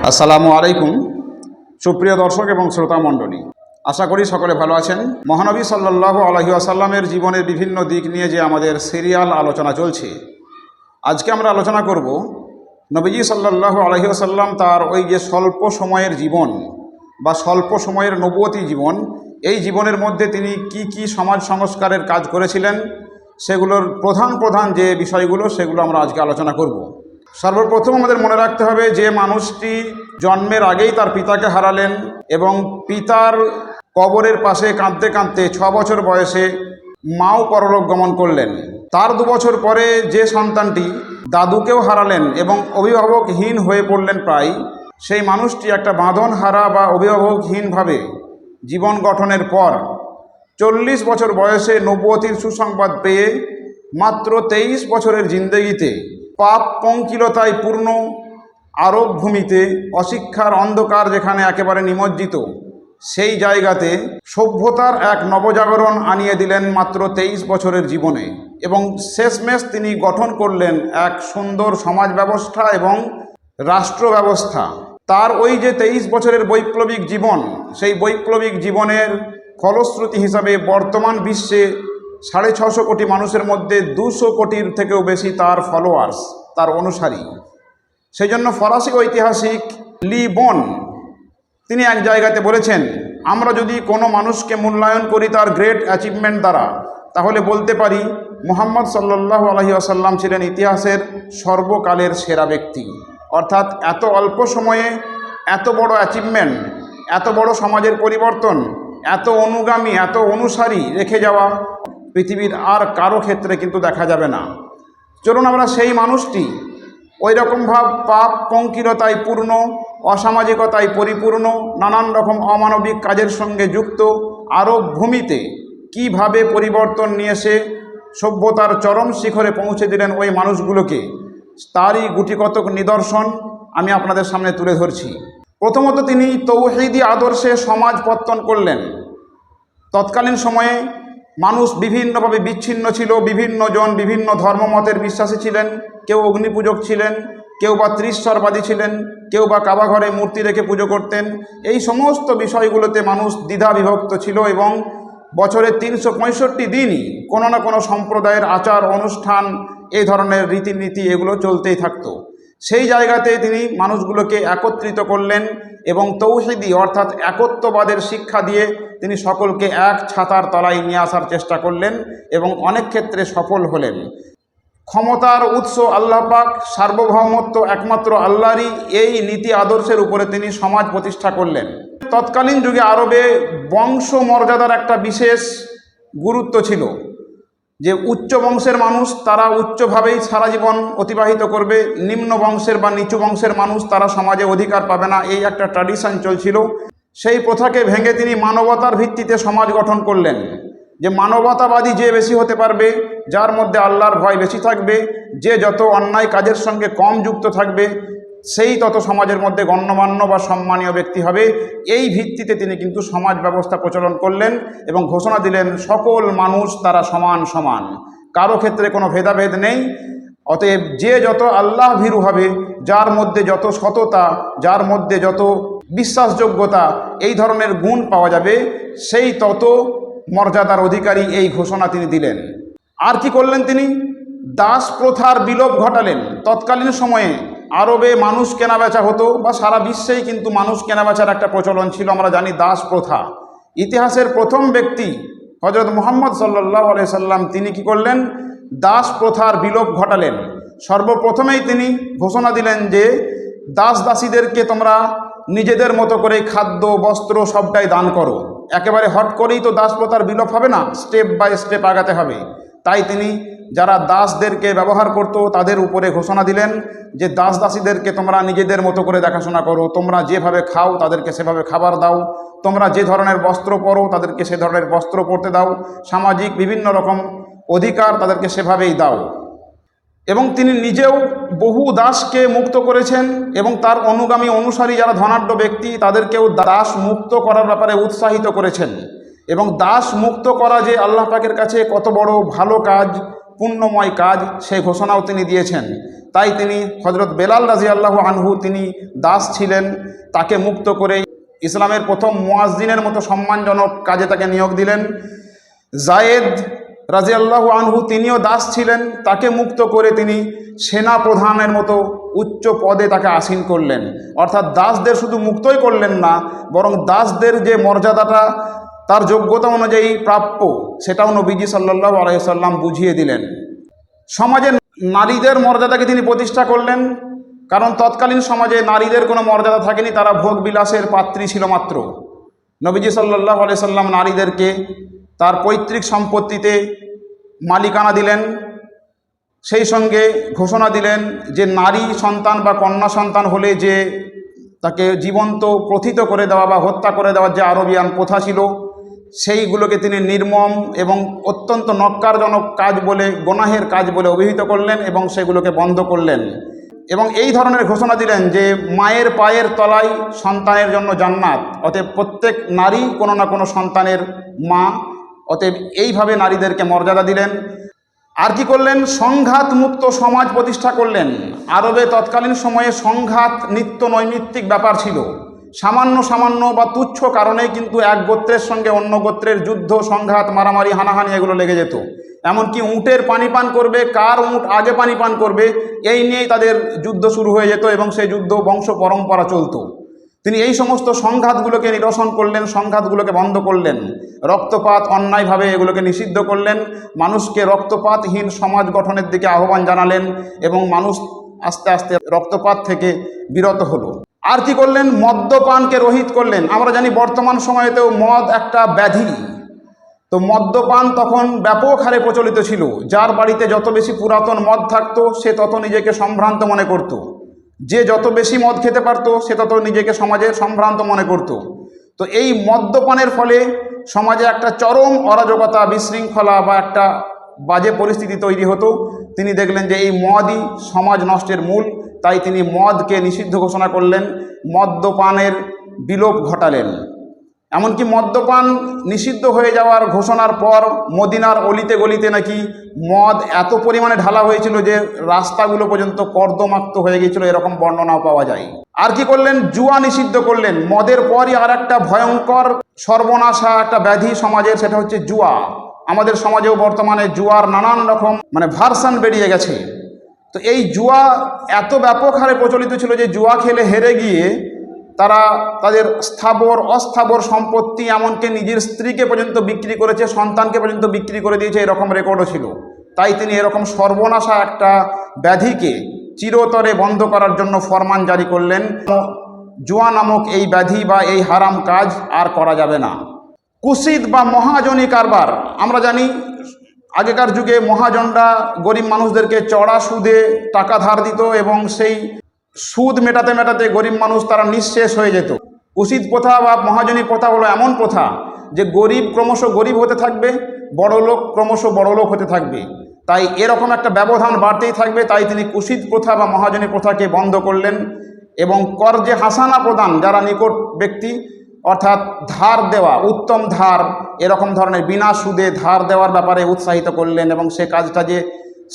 আসসালামু আলাইকুম সুপ্রিয় দর্শক এবং শ্রোতা মণ্ডলী, আশা করি সকলে ভালো আছেন। মহানবী সাল্লাল্লাহু আলাইহি ওয়াসাল্লামের জীবনের বিভিন্ন দিক নিয়ে যে আমাদের সিরিয়াল আলোচনা চলছে, আজকে আমরা আলোচনা করব নবীজি সাল্লাল্লাহু আলাইহি ওয়াসাল্লাম তার ওই যে স্বল্প সময়ের জীবন বা স্বল্প সময়ের নবুয়তি জীবন, এই জীবনের মধ্যে তিনি কি সমাজ সংস্কারের কাজ করেছিলেন, সেগুলোর প্রধান যে বিষয়গুলো সেগুলো আমরা আজকে আলোচনা করব। সর্বপ্রথম আমাদের মনে রাখতে হবে যে মানুষটি জন্মের আগেই তার পিতাকে হারালেন এবং পিতার কবরের পাশে কাঁদতে কাঁদতে 6 বছর বয়সে মাও পরলোক গমন করলেন। তার 2 বছর পরে যে সন্তানটি দাদুকেও হারালেন এবং অভিভাবকহীন হয়ে পড়লেন প্রায়, সেই মানুষটি একটা বাঁধনহারা বা অভিভাবকহীনভাবে জীবন গঠনের পর 40 বছর বয়সে নবুয়তির সুসংবাদ পেয়ে মাত্র 23 বছরের জিন্দেগিতে পাপ পঙ্কিলতায় পূর্ণ আরব ভূমিতে অশিক্ষার অন্ধকার যেখানে একেবারে নিমজ্জিত, সেই জায়গাতে সভ্যতার এক নবজাগরণ আনিয়ে দিলেন মাত্র 23 বছরের জীবনে এবং শেষমেশ তিনি গঠন করলেন এক সুন্দর সমাজ ব্যবস্থা এবং রাষ্ট্র ব্যবস্থা। তার ওই যে 23 বছরের বৈপ্লবিক জীবন, সেই বৈপ্লবিক জীবনের ফলশ্রুতি হিসাবে বর্তমান বিশ্বে 650 কোটি মানুষের মধ্যে 200 কোটির থেকেও বেশি তার ফলোয়ার্স, তার অনুসারী। সেই জন্য ফরাসি ঐতিহাসিক লি বোন তিনি এক জায়গাতে বলেছেন, আমরা যদি কোনো মানুষকে মূল্যায়ন করি তার গ্রেট অ্যাচিভমেন্ট দ্বারা, তাহলে বলতে পারি মুহাম্মদ সাল্লাল্লাহু আলাইহি ওয়াসাল্লাম ছিলেন ইতিহাসের সর্বকালের সেরা ব্যক্তি। অর্থাৎ এত অল্প সময়ে এত বড় অ্যাচিভমেন্ট, এত বড় সমাজের পরিবর্তন, এত অনুগামী, এত অনুসারী রেখে যাওয়া পৃথিবীর আর কারো ক্ষেত্রে কিন্তু দেখা যাবে না। চলুন আমরা সেই মানুষটি ওই রকমভাবে পাপ পঙ্কিলতায় পূর্ণ, অসামাজিকতায় পরিপূর্ণ, নানান রকম অমানবিক কাজের সঙ্গে যুক্ত আরব ভূমিতে কিভাবে পরিবর্তন নিয়ে এসে সভ্যতার চরম শিখরে পৌঁছে দিলেন ওই মানুষগুলোকে, তারই গুটিকতক নিদর্শন আমি আপনাদের সামনে তুলে ধরছি। প্রথমত তিনি তৌহিদি আদর্শে সমাজ পত্তন করলেন। তৎকালীন সময়ে মানুষ বিভিন্নভাবে বিচ্ছিন্ন ছিল, বিভিন্ন জন বিভিন্ন ধর্মমতের বিশ্বাসী ছিলেন, কেউ অগ্নিপূজক ছিলেন, কেউ বা ত্রিশ্বরবাদী ছিলেন, কেউ বা কাবা ঘরে মূর্তি রেখে পুজো করতেন। এই সমস্ত বিষয়গুলোতে মানুষ দ্বিধা বিভক্ত ছিল এবং বছরে 365 দিনই কোনো না কোনো সম্প্রদায়ের আচার অনুষ্ঠান, এই ধরনের রীতিনীতি এগুলো চলতেই থাকতো। সেই জায়গাতে তিনি মানুষগুলোকে একত্রিত করলেন এবং তৌহিদি অর্থাৎ একত্ববাদের শিক্ষা দিয়ে তিনি সকলকে এক ছাতার তলায় নিয়ে আসার চেষ্টা করলেন এবং অনেক ক্ষেত্রে সফল হলেন। ক্ষমতার উৎস আল্লাহ পাক, সার্বভৌমত্ব একমাত্র আল্লাহরই, এই নীতি আদর্শের উপরে তিনি সমাজ প্রতিষ্ঠা করলেন। তৎকালীন যুগে আরবে বংশ মর্যাদার একটা বিশেষ গুরুত্ব ছিল, যে উচ্চ বংশের মানুষ তারা উচ্চভাবেই সারা জীবন অতিবাহিত করবে, নিম্ন বংশের বা নিচু বংশের মানুষ তারা সমাজে অধিকার পাবে না, এই একটা ট্র্যাডিশন চলছিল। সেই প্রথাকে ভেঙে তিনি মানবতার ভিত্তিতে সমাজ গঠন করলেন, যে মানবতাবাদী যে বেশি হতে পারবে, যার মধ্যে আল্লাহর ভয় বেশি থাকবে, যে যত অন্যায় কাজের সঙ্গে কম যুক্ত থাকবে, সেই তত সমাজের মধ্যে গণ্যমান্য বা সম্মানীয় ব্যক্তি হবে। এই ভিত্তিতে তিনি কিন্তু সমাজ ব্যবস্থা প্রচলন করলেন এবং ঘোষণা দিলেন সকল মানুষ তারা সমান সমান, কারো ক্ষেত্রে কোনো ভেদাভেদ নেই। অতএব যে যত আল্লাহ ভীরু হবে, যার মধ্যে যত সততা, যার মধ্যে যত বিশ্বাসযোগ্যতা, এই ধরনের গুণ পাওয়া যাবে, সেই তত মর্যাদার অধিকারী, এই ঘোষণা তিনি দিলেন। আর কি করলেন তিনি? দাস প্রথার বিলোপ ঘটালেন। তৎকালীন সময়ে আরবে মানুষ কেনাবেচা হতো বা সারা বিশ্বেই কিন্তু মানুষ কেনাবেচার একটা প্রচলন ছিল, আমরা জানি দাস প্রথা। ইতিহাসের প্রথম ব্যক্তি হযরত মুহাম্মদ সাল্লাল্লাহু আলাইহি সাল্লাম তিনি কি করলেন? দাস প্রথার বিলোপ ঘটালেন। সর্বপ্রথমেই তিনি ঘোষণা দিলেন যে দাস দাসীদেরকে তোমরা নিজেদের মতো করে খাদ্য বস্ত্র সবটাই দান করো। একেবারে হট করেই তো দাস প্রথার বিলোপ হবে না, স্টেপ বাই স্টেপ আগাতে হবে। তাই তিনি যারা দাসদেরকে ব্যবহার করত তাদের উপরে ঘোষণা দিলেন যে দাস দাসীদেরকে তোমরা নিজেদের মতো করে দেখাশোনা করো, তোমরা যেভাবে খাও তাদেরকে সেভাবে খাবার দাও, তোমরা যে ধরনের বস্ত্র পরো তাদেরকে সে ধরনের বস্ত্র পরতে দাও, সামাজিক বিভিন্ন রকম অধিকার তাদেরকে সেভাবেই দাও। এবং তিনি নিজেও বহু দাসকে মুক্ত করেছেন এবং তার অনুগামী অনুসারী যারা ধনাঢ্য ব্যক্তি তাদেরকেও দাস মুক্ত করার ব্যাপারে উৎসাহিত করেছেন। এবং দাস মুক্ত করা যে আল্লাহ পাকের কাছে কত বড় ভালো কাজ, পুণ্যময় কাজ, সেই ঘোষণাও তিনি দিয়েছেন। তাই তিনি হজরত বেলাল রাদিয়াল্লাহু আনহু, তিনি দাস ছিলেন, তাকে মুক্ত করে ইসলামের প্রথম মুয়াজ্জিনের মতো সম্মানজনক কাজে তাকে নিয়োগ দিলেন। জায়েদ রাদিয়াল্লাহু আনহু, তিনিও দাস ছিলেন, তাকে মুক্ত করে তিনি সেনা প্রধানের মতো উচ্চ পদে তাকে আসীন করলেন। অর্থাৎ দাসদের শুধু মুক্তই করলেন না, বরং দাসদের যে মর্যাদাটা তার যোগ্যতা অনুযায়ী প্রাপ্য, সেটাও নবীজি সাল্লাল্লাহু আলাইহি সাল্লাম বুঝিয়ে দিলেন। সমাজে নারীদের মর্যাদাকে তিনি প্রতিষ্ঠা করলেন, কারণ তৎকালীন সমাজে নারীদের কোনো মর্যাদা থাকেনি, তারা ভোগ বিলাসের পাত্রী ছিল মাত্র। নবীজি সাল্লাল্লাহু আলাইহি সাল্লাম নারীদেরকে তার পৈতৃক সম্পত্তিতে মালিকানা দিলেন, সেই সঙ্গে ঘোষণা দিলেন যে নারী সন্তান বা কন্যা সন্তান হলে যে তাকে জীবন্ত প্রথিত করে দেওয়া বা হত্যা করে দেওয়ার যে আরবিয়ান প্রথা ছিল, সেইগুলোকে তিনি নির্মম এবং অত্যন্ত নক্কারজনক কাজ বলে, গুনাহের কাজ বলে অভিহিত করলেন এবং সেগুলোকে বন্ধ করলেন। এবং এই ধরনের ঘোষণা দিলেন যে মায়ের পায়ের তলায় সন্তানের জন্য জান্নাত, অতএব প্রত্যেক নারী কোনো না কোনো সন্তানের মা। অতএব এইভাবে নারীদেরকে মর্যাদা দিলেন। আর কি করলেন? সংঘাত মুক্ত সমাজ প্রতিষ্ঠা করলেন। আরবে তৎকালীন সময়ে সংঘাত নিত্য নৈমিত্তিক ব্যাপার ছিল। সামান্য সামান্য বা তুচ্ছ কারণেই কিন্তু এক গোত্রের সঙ্গে অন্য গোত্রের যুদ্ধ, সংঘাত, মারামারি, হানাহানি এগুলো লেগে যেত। এমনকি উটের পানি পান করবে, কার উট আগে পানি পান করবে, এই নিয়েই তাদের যুদ্ধ শুরু হয়ে যেত এবং সেই যুদ্ধ বংশ পরম্পরা চলত। তিনি এই সমস্ত সংঘাতগুলোকে নিরসন করলেন, সংঘাতগুলোকে বন্ধ করলেন। রক্তপাত, অন্যায়ভাবে এগুলোকে নিষিদ্ধ করলেন। মানুষকে রক্তপাতহীন সমাজ গঠনের দিকে আহ্বান জানালেন এবং মানুষ আস্তে আস্তে রক্তপাত থেকে বিরত হলো। আর কি করলেন? মদ্যপানকে রহিত করলেন। আমরা জানি বর্তমান সময়েতেও মদ একটা ব্যাধি। তো মদ্যপান তখন ব্যাপক হারে প্রচলিত ছিল। যার বাড়িতে যত বেশি পুরাতন মদ থাকতো, সে তত নিজেকে সম্ভ্রান্ত মনে করত। যে যত বেশি মদ খেতে পারতো, সে তত নিজেকে সমাজে সম্ভ্রান্ত মনে করত। তো এই মদ্যপানের ফলে সমাজে একটা চরম অরাজকতা, বিশৃঙ্খলা বা একটা বাজে পরিস্থিতি তৈরি হতো। তিনি দেখলেন যে এই মদই সমাজ নষ্টের মূল, তাই তিনি মদকে নিষিদ্ধ ঘোষণা করলেন, মদ্যপানের বিলোপ ঘটালেন। এমনকি মদ্যপান নিষিদ্ধ হয়ে যাওয়ার ঘোষণার পর মদিনার অলিতে গলিতে নাকি মদ এত পরিমাণে ঢালা হয়েছিল যে রাস্তাগুলো পর্যন্ত কর্দমাক্ত হয়ে গিয়েছিল, এরকম বর্ণনাও পাওয়া যায়। আর কি করলেন? জুয়া নিষিদ্ধ করলেন। মদের পরই আর একটা ভয়ঙ্কর সর্বনাশা, একটা ব্যাধি সমাজের, সেটা হচ্ছে জুয়া। আমাদের সমাজেও বর্তমানে জুয়ার নানান রকম ভার্সান বেরিয়ে গেছে। তো এই জুয়া এত ব্যাপক হারে প্রচলিত ছিল যে জুয়া খেলে হেরে গিয়ে তারা তাদের স্থাবর অস্থাবর সম্পত্তি, এমনকি নিজের স্ত্রীকে পর্যন্ত বিক্রি করেছে, সন্তানকে পর্যন্ত বিক্রি করে দিয়েছে, এরকম রেকর্ডও ছিল। তাই তিনি এরকম সর্বনাশা একটা ব্যাধিকে চিরতরে বন্ধ করার জন্য ফরমান জারি করলেন। জুয়া নামক এই ব্যাধি বা এই হারাম কাজ আর করা যাবে না। কুসিদ বা মহাজনী কারবার, আমরা জানি আগেকার যুগে মহাজনরা গরিব মানুষদেরকে চড়া সুদে টাকা ধার দিত এবং সেই সুদ মেটাতে মেটাতে গরিব মানুষ তারা নিঃশেষ হয়ে যেত। কুসিদ প্রথা বা মহাজনী প্রথা হলো এমন প্রথা যে গরিব ক্রমশ গরিব হতে থাকবে, বড়লোক ক্রমশ বড়লোক হতে থাকবে। তাই এরকম একটা ব্যবধান বাড়তেই থাকবে। তাই তিনি কুসিদ প্রথা বা মহাজনী প্রথাকে বন্ধ করলেন এবং কর্জে হাসানা প্রদান, যারা নিকট ব্যক্তি অর্থাৎ ধার দেওয়া, উত্তম ধার, এরকম ধরনের বিনা সুদে ধার দেওয়ার ব্যাপারে উৎসাহিত করলেন এবং সে কাজটা যে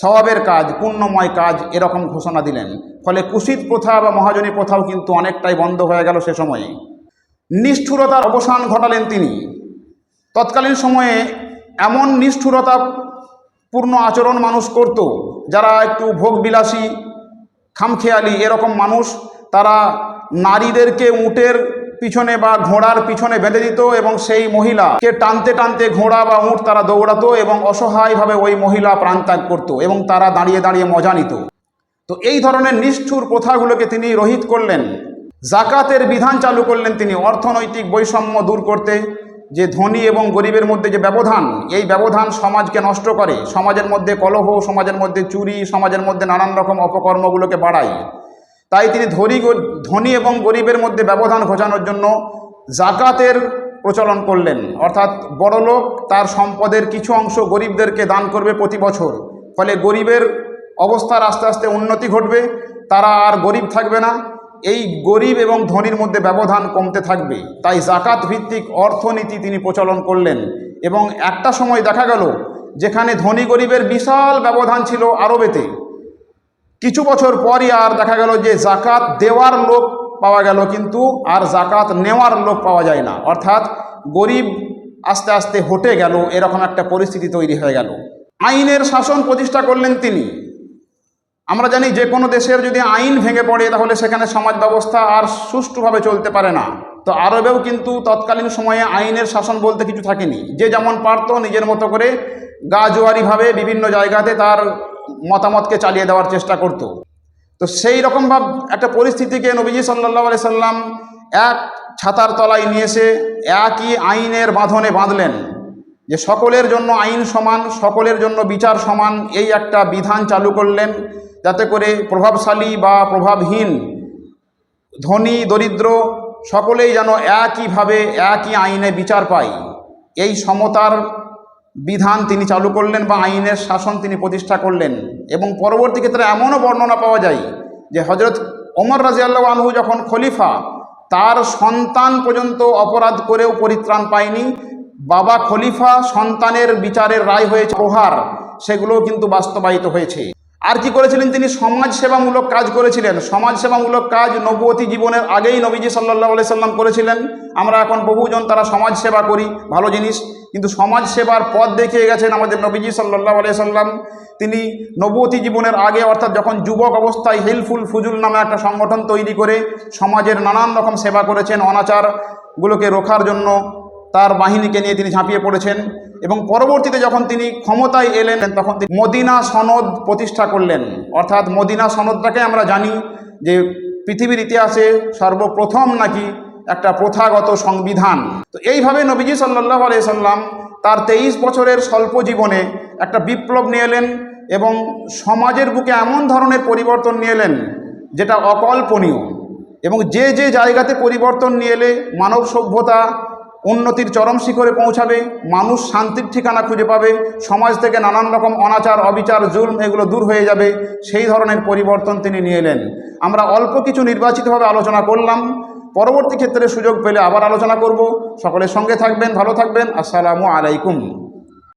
সওয়াবের কাজ, পুণ্যময় কাজ, এরকম ঘোষণা দিলেন। ফলে কুসিদ প্রথা বা মহাজনী প্রথাও কিন্তু অনেকটাই বন্ধ হয়ে গেল সে সময়ে। নিষ্ঠুরতার অবসান ঘটালেন তিনি। তৎকালীন সময়ে এমন নিষ্ঠুরতাপূর্ণ আচরণ মানুষ করত, যারা একটু ভোগবিলাসী, খামখেয়ালি এরকম মানুষ, তারা নারীদেরকে উটের পিছনে বা ঘোড়ার পিছনে বেঁধে দিত এবং সেই মহিলাকে টানতে টানতে ঘোড়া বা উট তারা দৌড়াতো এবং অসহায়ভাবে ওই মহিলা প্রাণত্যাগ করত এবং তারা দাঁড়িয়ে দাঁড়িয়ে মজা নিত। তো এই ধরনের নিষ্ঠুর প্রথাগুলোকে তিনি রহিত করলেন। জাকাতের বিধান চালু করলেন তিনি, অর্থনৈতিক বৈষম্য দূর করতে। যে ধনী এবং গরিবের মধ্যে যে ব্যবধান, এই ব্যবধান সমাজকে নষ্ট করে, সমাজের মধ্যে কলহ, সমাজের মধ্যে চুরি, সমাজের মধ্যে নানান রকম অপকর্মগুলোকে বাড়ায়। তাই তিনি ধনী এবং গরিবের মধ্যে ব্যবধান ঘোচানোর জন্য জাকাতের প্রচলন করলেন। অর্থাৎ বড়লোক তার সম্পদের কিছু অংশ গরিবদেরকে দান করবে প্রতি বছর। ফলে গরিবের অবস্থার আস্তে আস্তে উন্নতি ঘটবে, তারা আর গরিব থাকবে না, এই গরিব এবং ধনীর মধ্যে ব্যবধান কমতে থাকবে। তাই জাকাত ভিত্তিক অর্থনীতি তিনি প্রচলন করলেন এবং একটা সময় দেখা গেল যেখানে ধনী গরিবের বিশাল ব্যবধান ছিল আরবেতে, কিছু বছর পরই আর দেখা গেল যে জাকাত দেওয়ার লোক পাওয়া গেল কিন্তু আর জাকাত নেওয়ার লোক পাওয়া যায় না, অর্থাৎ গরিব আস্তে আস্তে হটে গেল, এরকম একটা পরিস্থিতি তৈরি হয়ে গেল। আইনের শাসন প্রতিষ্ঠা করলেন তিনি। আমরা জানি যে কোনো দেশের যদি আইন ভেঙে পড়ে তাহলে সেখানে সমাজ ব্যবস্থা আর সুষ্ঠুভাবে চলতে পারে না। তো আরবেও কিন্তু তৎকালীন সময়ে আইনের শাসন বলতে কিছু থাকেনি, যে যেমন পারত নিজের মতো করে গাজোয়ারিভাবে বিভিন্ন জায়গাতে তার মতামতকে চালিয়ে দেওয়ার চেষ্টা করত। তো সেই রকমভাবে একটা পরিস্থিতিকে নবীজি সাল্লাল্লাহু আলাইহি সাল্লাম এক ছাতার তলায় নিয়ে এসে একই আইনের বাঁধনে বাঁধলেন, যে সকলের জন্য আইন সমান, সকলের জন্য বিচার সমান, এই একটা বিধান চালু করলেন, যাতে করে প্রভাবশালী বা প্রভাবহীন, ধনী দরিদ্র সকলেই যেন একইভাবে একই আইনে বিচার পায়। এই সমতার বিধান তিনি চালু করলেন বা আইনের শাসন তিনি প্রতিষ্ঠা করলেন। এবং পরবর্তী ক্ষেত্রে এমনও বর্ণনা পাওয়া যায় যে হযরত ওমর রাদিয়াল্লাহু আনহু যখন খলিফা, তার সন্তান পর্যন্ত অপরাধ করেও পরিত্রাণ পায়নি। বাবা খলিফা, সন্তানের বিচারের রায় হয়েছে প্রহার, সেগুলোও কিন্তু বাস্তবায়িত হয়েছে। আর কি করেছিলেন তিনি? সমাজ সেবামূলক কাজ করেছিলেন। সমাজ সেবামূলক কাজ নবুয়তি জীবনের আগেই নবীজি সাল্লাল্লাহু আলাইহি সাল্লাম করেছিলেন। আমরা এখন বহুজন তারা সমাজ সেবা করি, ভালো জিনিস, কিন্তু সমাজ সেবার পথ দেখিয়ে গেছেন আমাদের নবীজি সাল্লাল্লাহু আলাইহি সাল্লাম। তিনি নবুয়তি জীবনের আগে, অর্থাৎ যখন যুবক অবস্থায় হিলফুল ফুজুল নামে একটা সংগঠন তৈরি করে সমাজের নানান রকম সেবা করেছেন, অনাচারগুলোকে রোখার জন্য তার বাহিনীকে নিয়ে তিনি ঝাঁপিয়ে পড়েছেন। এবং পরবর্তীতে যখন তিনি ক্ষমতায় এলেন তখন তিনি মদিনা সনদ প্রতিষ্ঠা করলেন। অর্থাৎ মদিনা সনদটাকে আমরা জানি যে পৃথিবীর ইতিহাসে সর্বপ্রথম নাকি একটা প্রথাগত সংবিধান। তো এইভাবে নবীজি সাল্লাল্লাহু আলাইহি সাল্লাম তার 23 বছরের স্বল্প জীবনে একটা বিপ্লব নিয়ে এলেন এবং সমাজের বুকে এমন ধরনের পরিবর্তন নিয়ে এলেন যেটা অকল্পনীয়। এবং যে যে জায়গাতে পরিবর্তন নিয়ে এলে মানব সভ্যতা উন্নতির চরম শিখরে পৌঁছাবে, মানুষ শান্তির ঠিকানা খুঁজে পাবে, সমাজ থেকে নানান রকম অনাচার, অবিচার, জুলম এগুলো দূর হয়ে যাবে, সেই ধরনের পরিবর্তন তিনি নিয়ে এলেন। আমরা অল্প কিছু নির্বাচিতভাবে আলোচনা করলাম, পরবর্তী ক্ষেত্রে সুযোগ পেলে আবার আলোচনা করব। সকলের সঙ্গে থাকবেন, ভালো থাকবেন। আসসালামু আলাইকুম।